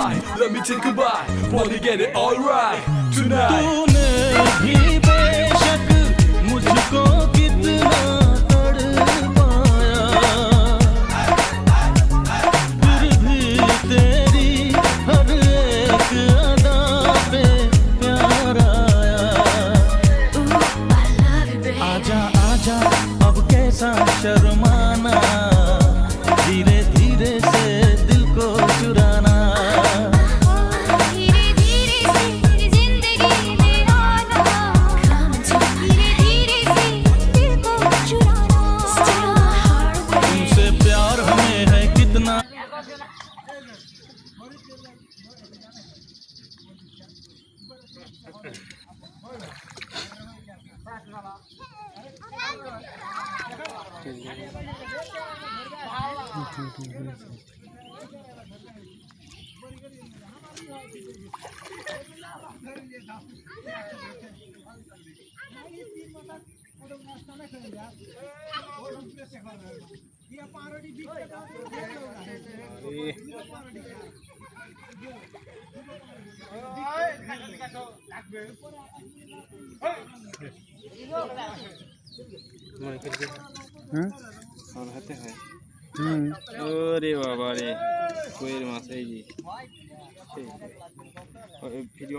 mine. Let me take a bite. Wanna get it all right tonight. तूने भी बेशक मुझको कितना तड़पाया, फिर भी तेरी हर एक अदा पे प्यार आया। आजा आजा अब कैसा शर्माना, धीरे धीरे से दिल को चुराना। धीरे धीरे से जिंदगी में आना, धीरे धीरे से दिल को चुराना। तुमसे प्यार हमें है कितना। ওরে বাবা রে, কইয়ের মাছ এই যে ভিডিও